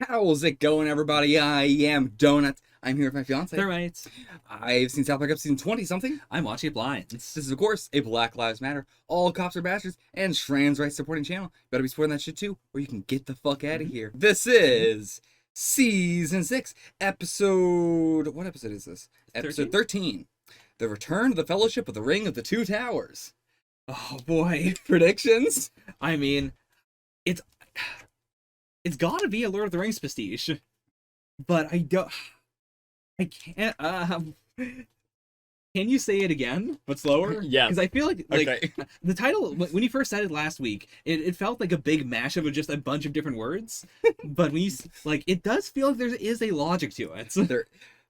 How's it going, everybody? I am Donut. I'm here with my fiance. Thermites. I've seen South Park up season 20 something. I'm watching it blind. This is, of course, a Black Lives Matter, all cops are bastards, and trans rights supporting channel. Better be supporting that shit too, or you can get the fuck out of here. This is season 6, episode. What episode is this? Episode 13. The Return of the Fellowship of the Ring of the Two Towers. Oh boy. Predictions? I mean, it's gotta be a Lord of the Rings pastiche. But I can't can you say it again, but slower? Yes. Because I feel like Okay. the title, when you first said it last week, it felt like a big mashup of just a bunch of different words. But when you, it does feel like there is a logic to it.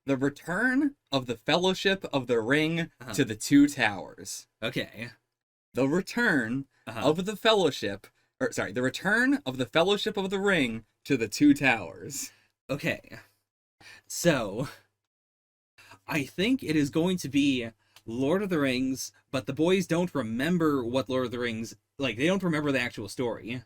The Return of the Fellowship of the Ring to the Two Towers. Okay. The Return of the Fellowship, the Return of the Fellowship of the Ring to the Two Towers. Okay. So, I think it is going to be Lord of the Rings, but the boys don't remember what Lord of the Rings, they don't remember the actual story.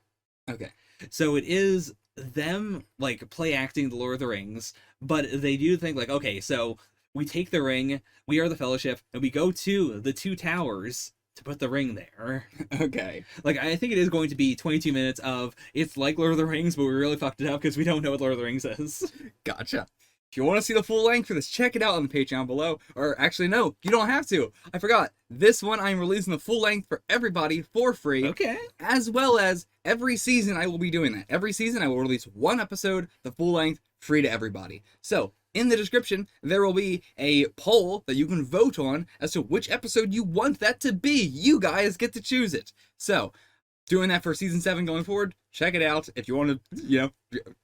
Okay. So it is them, play acting the Lord of the Rings, but they do think, okay, so we take the ring, we are the Fellowship, and we go to the Two Towers to put the ring there. Okay. I think it is going to be 22 minutes of, it's like Lord of the Rings, but we really fucked it up because we don't know what Lord of the Rings is. Gotcha. If you want to see the full length for this, check it out on the Patreon below. Or actually, no, you don't have to. I forgot. This one, I'm releasing the full length for everybody for free. Okay. As well as every season, I will be doing that. Every season, I will release one episode, the full length, free to everybody. So, in the description, there will be a poll that you can vote on as to which episode you want that to be. You guys get to choose it. So, doing that for season 7 going forward. Check it out. If you want to,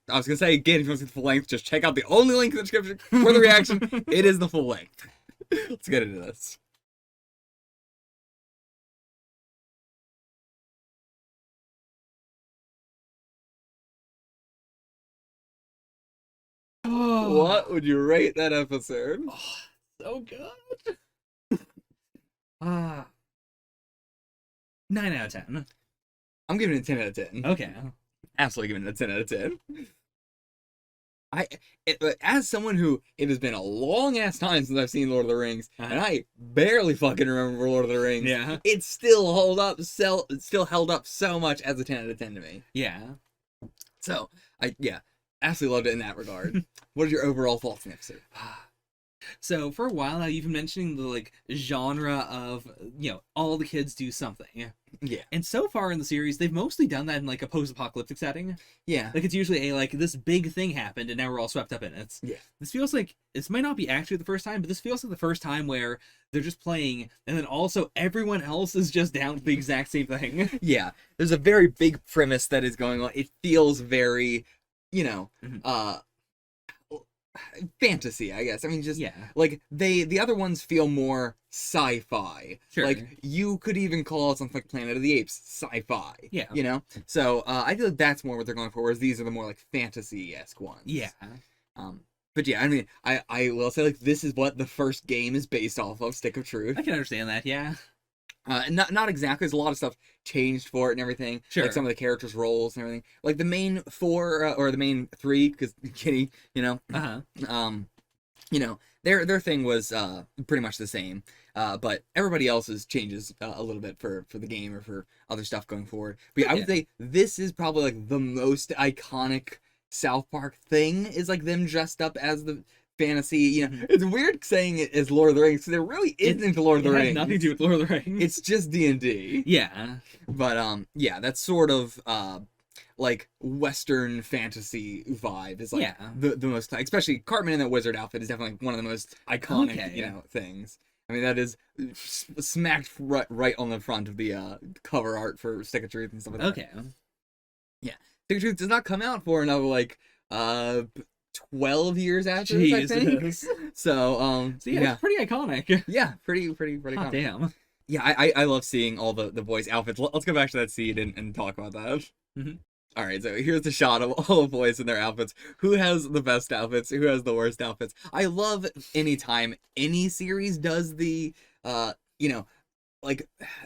I was going to say again, if you want to see the full length, just check out the only link in the description for the reaction. It is the full length. Let's get into this. What would you rate that episode? Oh, so good. 9 out of 10. I'm giving it a 10 out of 10. Okay. Absolutely giving it a 10 out of 10. As someone who, it has been a long ass time since I've seen Lord of the Rings, and I barely fucking remember Lord of the Rings. Yeah. It's still held up so much as a 10 out of 10 to me. Yeah. So, absolutely loved it in that regard. What are your overall thoughts on the episode? So for a while now, you've been mentioning the genre of all the kids do something. Yeah. And so far in the series, they've mostly done that in a post-apocalyptic setting. Yeah. It's usually this big thing happened and now we're all swept up in it. Yeah. This feels like this might not be actually the first time, but this feels like the first time where they're just playing and then also everyone else is just down to the exact same thing. Yeah. There's a very big premise that is going on. It feels very, fantasy, I guess. I mean, just the other ones feel more sci-fi. Sure. You could even call something like Planet of the Apes sci-fi. Yeah. So I feel like that's more what they're going for, whereas these are the more fantasy-esque ones. Yeah. But yeah, I mean, I will say this is what the first game is based off of, Stick of Truth. I can understand that. Yeah. Not exactly. There's a lot of stuff changed for it and everything. Sure. Some of the characters' roles and everything. The main 4 or the main 3, because Kitty, their thing was pretty much the same. But everybody else's changes a little bit for the game or for other stuff going forward. But yeah, I would say this is probably the most iconic South Park thing is them dressed up as the fantasy. It's weird saying it as Lord of the Rings because there really isn't Lord of the Rings. It has nothing to do with Lord of the Rings. It's just D&D. Yeah. But that's sort of Western fantasy vibe is the most, especially Cartman in that wizard outfit is definitely one of the most iconic things. I mean, that is smacked right on the front of the cover art for Stick of Truth and stuff like that. Okay. Yeah. Stick of Truth does not come out for another 12 years after this, I think. So, it's pretty iconic. Yeah, pretty iconic. Damn. Yeah, I love seeing all the boys' outfits. Let's go back to that scene and talk about that. Mm-hmm. All right, so here's the shot of all the boys in their outfits. Who has the best outfits? Who has the worst outfits? I love any time any series does the,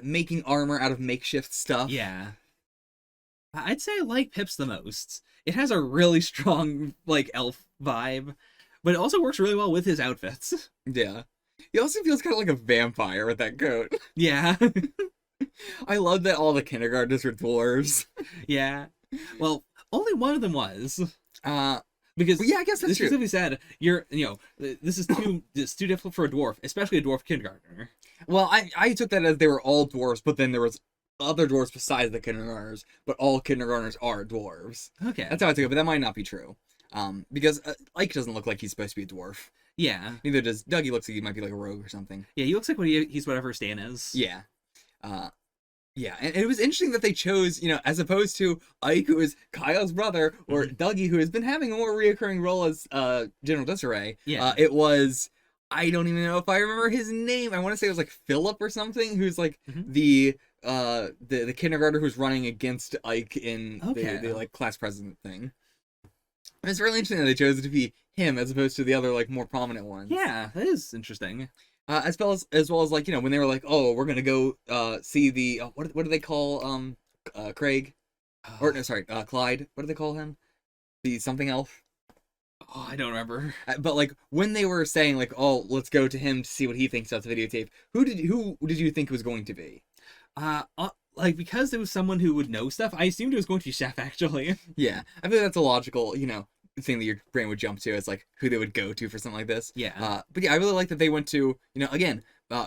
making armor out of makeshift stuff. Yeah. I'd say I like Pips the most. It has a really strong like elf vibe, but it also works really well with his outfits. Yeah. He also feels kind of like a vampire with that coat. Yeah, I love that all the kindergartners were dwarves. yeah. Well, only one of them was Uh, because yeah, I guess this that's true. specifically said this is too difficult for a dwarf, especially a dwarf kindergartner. Well, I took that as they were all dwarves, but then there was other dwarves besides the kindergartners, but all kindergartners are dwarves. Okay. That's how I took it, but that might not be true. Because Ike doesn't look like he's supposed to be a dwarf. Yeah. Neither does Dougie. Looks like he might be like a rogue or something. Yeah, he looks like he's whatever Stan is. Yeah. Uh, yeah, and it was interesting that they chose, as opposed to Ike, who is Kyle's brother, or Dougie, who has been having a more reoccurring role as General Desiree. Yeah. It was, I don't even know if I remember his name. I want to say it was like Philip or something, who's like the kindergartner who's running against Ike in the like class president thing. And it's really interesting that they chose it to be him as opposed to the other like more prominent ones. Yeah, that is interesting. As well as like, when they were like, oh, we're gonna go see the what do they call Craig, or no, sorry, Clyde. What do they call him? The something elf. Oh, I don't remember. But like when they were saying like, oh, let's go to him to see what he thinks about the videotape. Who did you think it was going to be? Like because it was someone who would know stuff, I assumed it was going to be Chef. Actually. Yeah, I think that's a logical, thing that your brain would jump to as like who they would go to for something like this. Yeah. But yeah, I really like that they went to, again,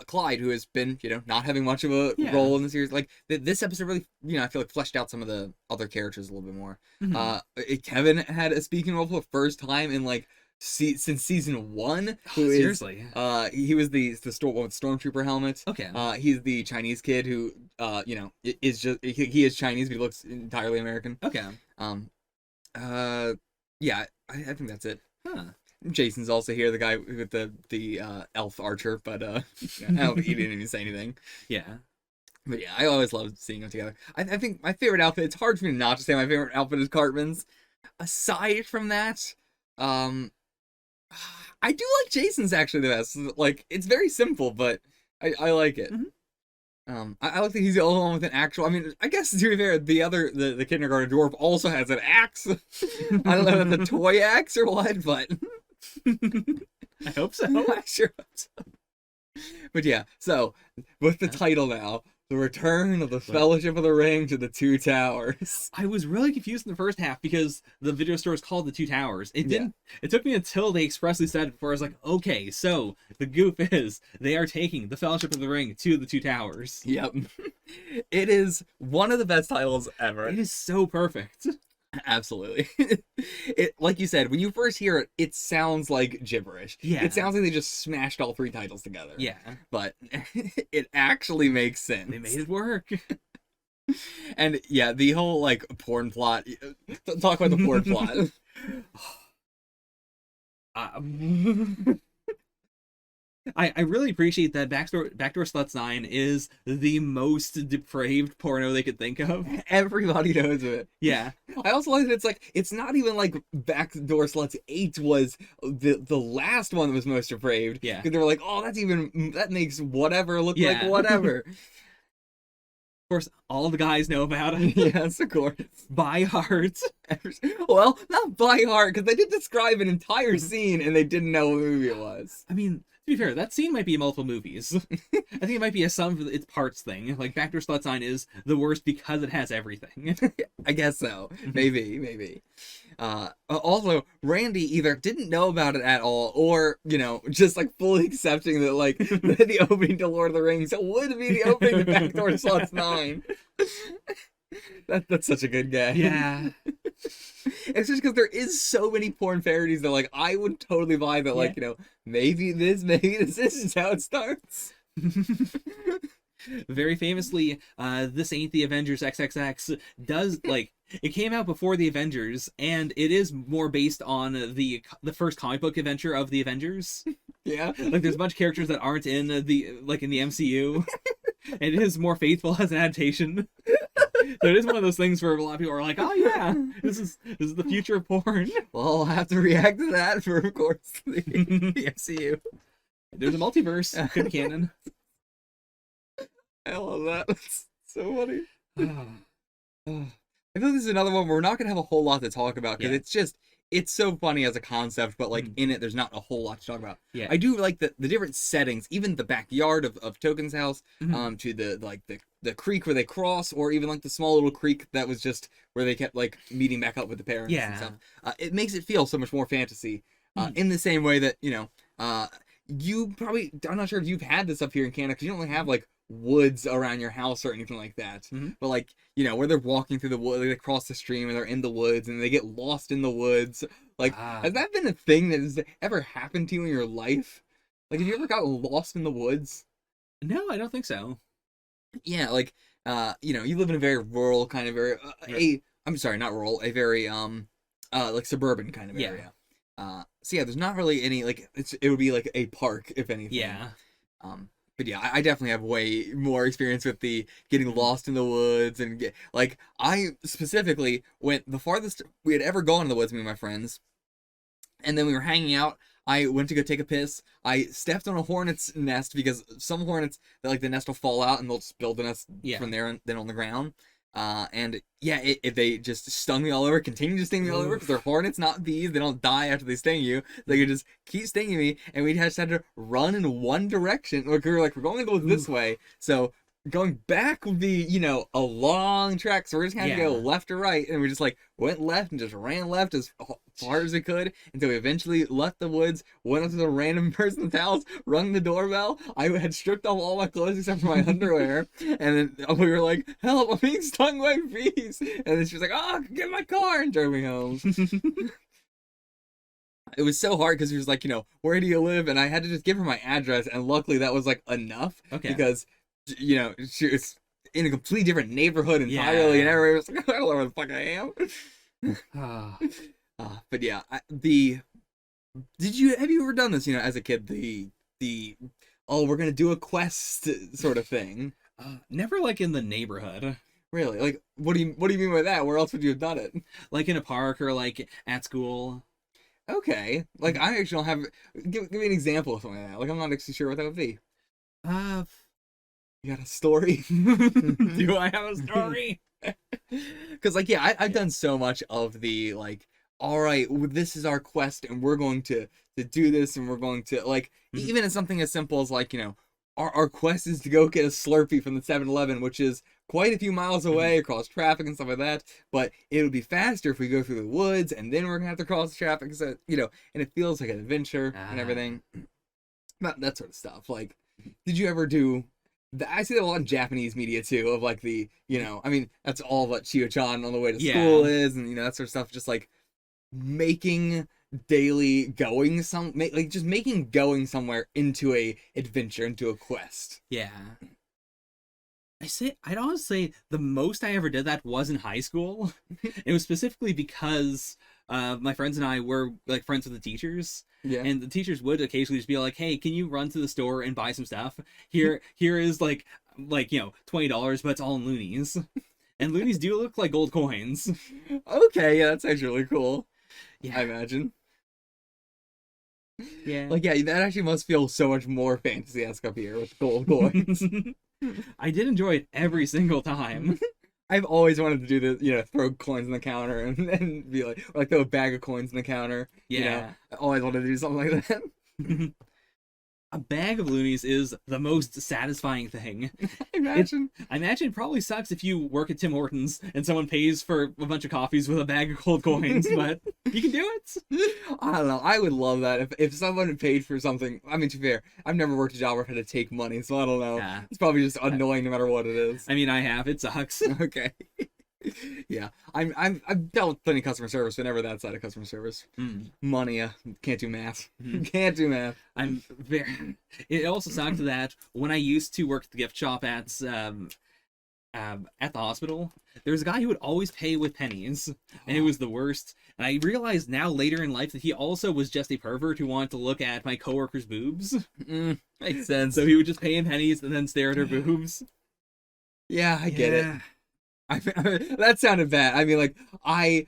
Clyde, who has been, not having much of a role in the series. Like this episode really, I feel like fleshed out some of the other characters a little bit more. Kevin had a speaking role for the first time in like since season 1. Seriously. He was the stormtrooper helmet. Okay. He's the Chinese kid who, is just he is Chinese, but he looks entirely American. Okay. Yeah, I think that's it. Huh. Jason's also here, the guy with the elf archer, but he didn't even say anything. Yeah. But yeah, I always love seeing them together. I think my favorite outfit, it's hard for me not to say my favorite outfit is Cartman's. Aside from that, I do like Jason's actually the best. Like, it's very simple, but I like it. I like that he's the only one with an actual. I mean, I guess to be fair, the kindergarten dwarf also has an axe. I don't know if that's a toy axe or what, but I hope so. I sure hope so. But yeah, so with the title now, The Return of the Fellowship of the Ring to the Two Towers. I was really confused in the first half because the video store is called the Two Towers. It didn't. It took me until they expressly said it before I was like, okay, so the goof is they are taking the Fellowship of the Ring to the Two Towers. Yep. It is one of the best titles ever. It is so perfect. Absolutely. It, like you said, when you first hear it, it sounds like gibberish. Yeah. It sounds like they just smashed all 3 titles together. Yeah. But it actually makes sense. They made it work. And yeah, the whole like porn plot. Talk about the porn plot. I really appreciate that Backdoor Sluts 9 is the most depraved porno they could think of. Everybody knows it. Yeah. I also like that it's not even like Backdoor Sluts 8 was the last one that was most depraved. Yeah. Because they were like, oh, that makes whatever look like Yeah. whatever. Of course, all the guys know about it. Yes, of course. By heart. Well, not by heart, because they did describe an entire scene and they didn't know what movie it was. I mean, to be fair, that scene might be in multiple movies. I think it might be a sum of its parts thing. Like, Backdoor Sluts 9 is the worst because it has everything. I guess so. Maybe. Also, Randy either didn't know about it at all, or, just like fully accepting that like the opening to Lord of the Rings would be the opening to Backdoor Sluts 9. That's such a good gag. Yeah. It's just because there is so many porn parodies that like I would totally buy that, like, maybe this is how it starts. Very famously, This Ain't the Avengers XXX does, like, it came out before the Avengers, and it is more based on the first comic book adventure of the Avengers. Yeah. Like, there's a bunch of characters that aren't in the MCU, and it is more faithful as an adaptation. So it is one of those things where a lot of people are like, oh yeah, this is the future of porn. Well, I'll have to react to that for, of course, the MCU. There's a multiverse. Could be canon. I love that. That's so funny. I feel like this is another one where we're not gonna have a whole lot to talk about because Yeah. it's so funny as a concept, but like Mhm. in it, there's not a whole lot to talk about. Yeah. I do like the different settings, even the backyard of Token's house, Mhm. to the creek where they cross, or even like the small little creek that was just where they kept like meeting back up with the parents and Yeah. stuff. It makes it feel so much more fantasy, Mhm. in the same way that you probably, I'm not sure if you've had this up here in Canada because you don't really have like woods around your house or anything like that. Mhm. But like, where they're walking through the wood, they cross the stream and they're in the woods and they get lost in the woods. Like, Ah. has that been a thing that has ever happened to you in your life? Like, have you ever got lost in the woods? No, I don't think so. Yeah, like, you live in a very rural kind of area. I'm sorry, not rural, a very like suburban kind of Yeah. area. So yeah, there's not really any like it would be like a park if anything. Yeah. But yeah, I definitely have way more experience with the getting lost in the woods and like I specifically went the farthest we had ever gone in the woods, me and my friends, and then we were hanging out. I went to go take a piss. I stepped on a hornet's nest because some hornets, like the nest will fall out and they'll just build the nest Yeah. from there and then on the ground. And yeah, they just stung me all over, continue to sting me all over because they're hornets, not bees. They don't die after they sting you. They could just keep stinging me, and we just had to run in one direction. Like we were like, we're going to go this way, so going back would be, a long track. So we're just gonna have to go Yeah. left or right, and we just like went left and just ran left as far as we could until we eventually left the woods, went up to the random person's house, rung the doorbell. I had stripped off all my clothes except for my underwear, and then we were like, "Help! I'm being stung by bees!" And then she was like, "Oh, get in my car!" and drove me home. It was so hard because she was like, "Where do you live?" And I had to just give her my address, and luckily that was like enough Okay. because she was in a completely different neighborhood entirely, Yeah. and everybody was like, "I don't know where the fuck I am." Ah. But yeah, have you ever done this? As a kid, the oh, we're gonna do a quest sort of thing. Never like in the neighborhood. Really? Like, what do you mean by that? Where else would you have done it? Like in a park or like at school. Okay, like I actually don't have. Give me an example of something like that. Like I'm not actually sure what that would be. Uh, You got a story? do I have a story? Because like yeah, I've done so much of the like, all right, this is our quest and we're going to do this and we're going to like Mhm. even in something as simple as like our quest is to go get a Slurpee from the 7-Eleven, which is quite a few miles away across traffic and stuff like that, but it would be faster if we go through the woods and then we're gonna have to cross the traffic, so and it feels like an adventure and everything. That sort of stuff. Like, did you ever do I see that a lot in Japanese media too, of like I mean, that's all what Chio-chan on the way to school is, and that sort of stuff. Just like making daily going just making going somewhere into a adventure, into a quest. Yeah. I'd honestly say the most I ever did that was in high school. It was specifically because my friends and I were like friends with the teachers, Yeah. and the teachers would occasionally just be like, "Hey, can you run to the store and buy some stuff? Here is like $20, but it's all in loonies." And loonies do look like gold coins. Okay, yeah, that's actually really cool. Yeah. I imagine. Yeah. Like, yeah, that actually must feel so much more fantasy-esque up here with gold coins. I did enjoy it every single time. I've always wanted to do this, throw coins on the counter and then be like, or like throw a bag of coins on the counter. Yeah. I always wanted to do something like that. A bag of loonies is the most satisfying thing. Imagine. I imagine it probably sucks if you work at Tim Hortons and someone pays for a bunch of coffees with a bag of gold coins, but you can do it. I don't know. I would love that if someone had paid for something. I mean, to be fair, I've never worked a job where I had to take money, so I don't know. Yeah. It's probably just annoying no matter what it is. I mean, I have. It sucks. Okay. Yeah, I've dealt with plenty of customer service, but never that side of customer service. Mm. Money, can't do math. Mhm. Can't do math. I'm very. It also sucked that when I used to work at the gift shop at the hospital, there was a guy who would always pay with pennies, and it was the worst. And I realized now later in life that he also was just a pervert who wanted to look at my coworker's boobs. Makes sense. So he would just pay in pennies and then stare at her boobs. Yeah, I get it. Yeah. That sounded bad. I mean, like, I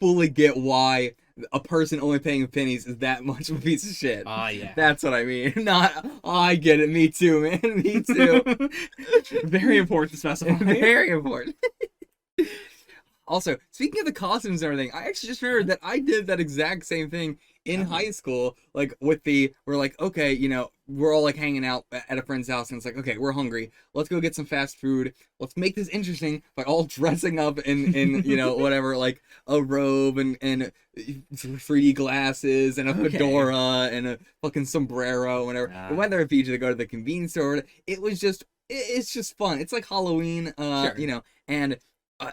fully get why a person only paying with pennies is that much of a piece of shit. Yeah. That's what I mean. Not, I get it. Me too, man. Me too. Very important to specify. Very important. Also, speaking of the costumes and everything, I actually just remembered that I did that exact same thing in high school. Like we're like, okay, we're all like hanging out at a friend's house, and it's like, okay, we're hungry. Let's go get some fast food. Let's make this interesting by all dressing up in whatever, like a robe and 3D glasses and a Okay. fedora and a fucking sombrero, whatever. Ah. And whether it be to go to the convenience store, it's just fun. It's like Halloween, Sure. and uh,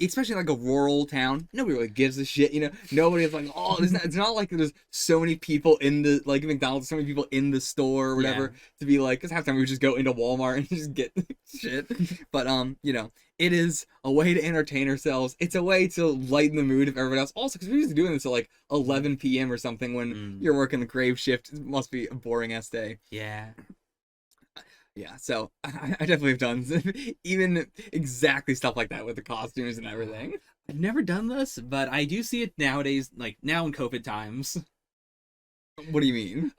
especially in like a rural town, nobody really gives a shit. Nobody's like, oh, it's not like there's so many people in the like McDonald's, so many people in the store or whatever to be like. Because half the time we would just go into Walmart and just get shit. But it is a way to entertain ourselves. It's a way to lighten the mood of everybody else. Also, because we're usually doing this at like 11 p.m. or something when you're working the grave shift. It must be a boring ass day. Yeah. Yeah, so I definitely have done even exactly stuff like that with the costumes and everything. I've never done this, but I do see it nowadays, like now in COVID times. What do you mean?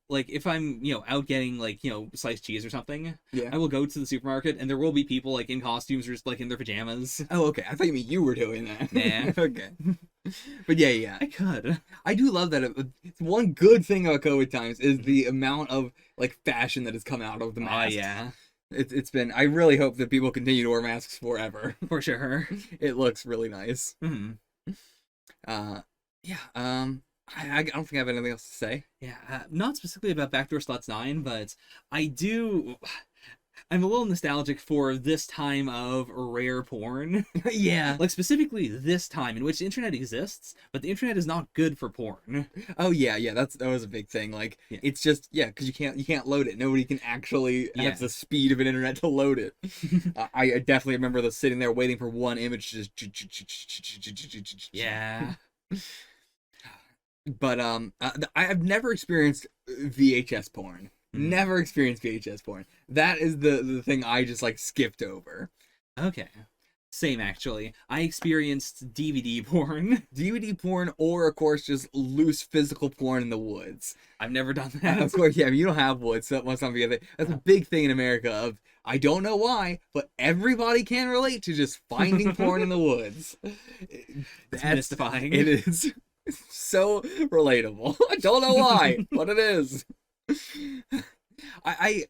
Like if I'm out getting like sliced cheese or something, Yeah. I will go to the supermarket and there will be people like in costumes or just like in their pajamas. Oh, okay. I thought you mean you were doing that. Nah. Okay. But yeah. I could. I do love that. One good thing about COVID times is the amount of like fashion that has come out of the Oh mask. yeah, It's been. I really hope that people continue to wear masks forever. for sure. It looks really nice. Hmm. Yeah. I don't think I have anything else to say. Yeah, not specifically about Backdoor Sluts 9, but I'm a little nostalgic for this time of rare porn. Yeah. Like specifically this time in which the internet exists, but the internet is not good for porn. Oh yeah. That was a big thing. Like Yeah. it's just because you can't load it. Nobody can actually Yeah. have the speed of an internet to load it. I definitely remember sitting there waiting for one image to just Yeah. But I've never experienced VHS porn. Never experienced VHS porn. That is the thing I just like skipped over. Okay. Same actually. I experienced DVD porn. DVD porn, or of course just loose physical porn in the woods. I've never done that. Of course, yeah. You don't have woods, so that must not be a thing. That's a big thing in America. I don't know why, but everybody can relate to just finding porn in the woods. It's mystifying. It is so relatable. I don't know why, but it is. I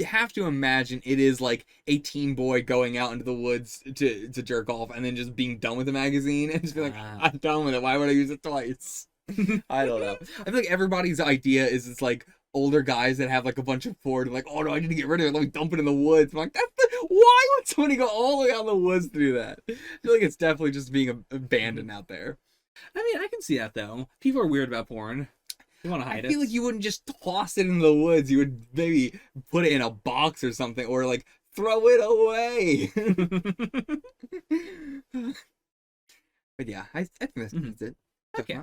have to imagine it is like a teen boy going out into the woods to jerk off and then just being done with the magazine and just be like, I'm done with it. Why would I use it twice? I don't know. I feel like everybody's idea is it's like older guys that have like a bunch of porn and like, oh no, I need to get rid of it. Let me dump it in the woods. I'm like, why would somebody go all the way out in the woods to do that? I feel like it's definitely just being abandoned out there. I mean, I can see that though. People are weird about porn. They want to hide I feel it. like you wouldn't just toss it in the woods. You would maybe put it in a box or something, or like throw it away. But yeah, I think that's it. Okay.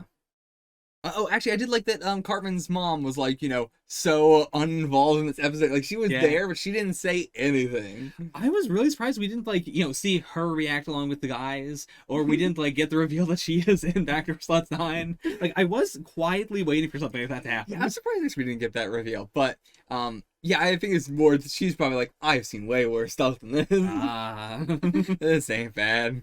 Oh, actually, I did like that. Cartman's mom was like, so uninvolved in this episode. Like she was Yeah. there, but she didn't say anything. I was really surprised we didn't like, see her react along with the guys, or we didn't like get the reveal that she is in Backdoor Sluts 9. Like I was quietly waiting for something like that to happen. Yeah, I'm surprised actually we didn't get that reveal. But yeah, I think it's more. She's probably like, I've seen way worse stuff than this. This ain't bad.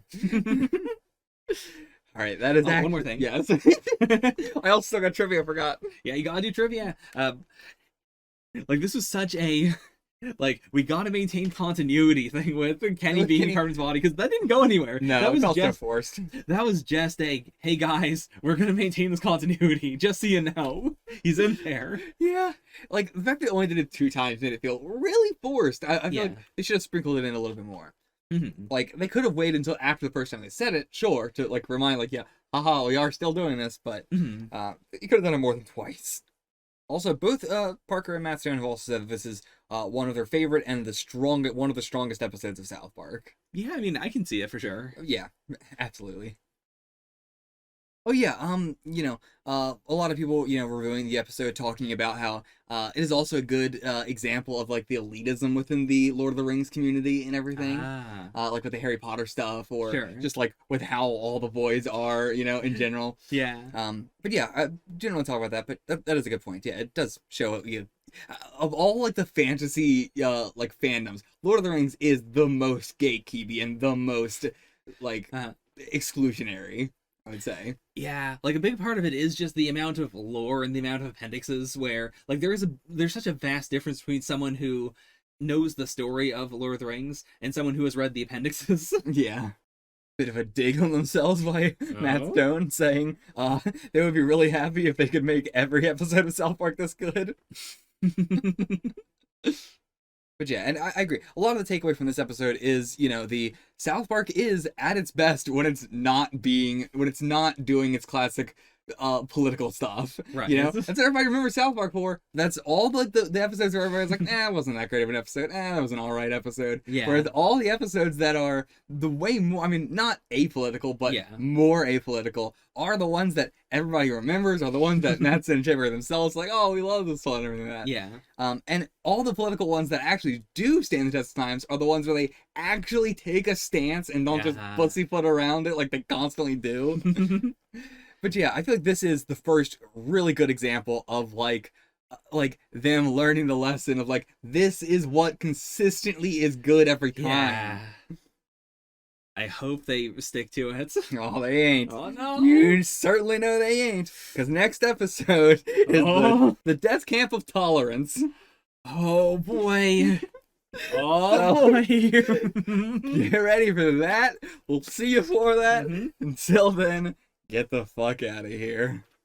All right, that is one more thing. Yes. I also still got trivia. I forgot. Yeah, you gotta do trivia. Like this was such a like we gotta maintain continuity thing with Kenny being in Cartman's body because that didn't go anywhere. No, that was felt so just forced. that was just a hey guys, we're gonna maintain this continuity just so you know he's in there. Yeah, like the fact that they only did it 2 times made it feel really forced. I feel like they should have sprinkled it in a little bit more. Mm-hmm. Like they could have waited until after the first time they said it, sure, to like remind, like, yeah, haha, we are still doing this, but Mm-hmm. you could have done it more than twice. Also, both Parker and Matt Stone have also said that this is one of their favorite and one of the strongest episodes of South Park. Yeah, I mean I can see it for sure. Yeah, absolutely. Oh yeah, a lot of people, reviewing the episode talking about how it is also a good example of like the elitism within the Lord of the Rings community and everything. Like with the Harry Potter stuff, or Sure. just like with how all the boys are, in general. Yeah. But yeah, I didn't want to talk about that, but that is a good point. Yeah, it does show of all like the fantasy like fandoms, Lord of the Rings is the most gatekeepy and the most like Uh, exclusionary, I would say. Yeah, like a big part of it is just the amount of lore and the amount of appendixes where like there's such a vast difference between someone who knows the story of Lord of the Rings and someone who has read the appendixes. Yeah. Bit of a dig on themselves by Matt Oh. Stone saying they would be really happy if they could make every episode of South Park this good. But yeah, and I agree. A lot of the takeaway from this episode is, the South Park is at its best when it's not doing its classic political stuff. Right. That's what everybody remembers South Park for. That's all the episodes where everybody's like, it wasn't that great of an episode. That was an alright episode. Yeah. Whereas all the episodes that are the way more, I mean, not apolitical, but Yeah. more apolitical, are the ones that everybody remembers, are the ones that Matt and Chipper themselves like, oh, we love this one and everything like that. Yeah. And all the political ones that actually do stand the test of times are the ones where they actually take a stance and don't just Yeah. pussyfoot around it like they constantly do. But yeah, I feel like this is the first really good example of like them learning the lesson of like, this is what consistently is good every time. Yeah. I hope they stick to it. Oh, they ain't. Oh no. You certainly know they ain't. Because next episode is the Death Camp of Tolerance. Oh boy. Oh, boy. Get ready for that. We'll see you for that. Mhm. Until then, get the fuck out of here.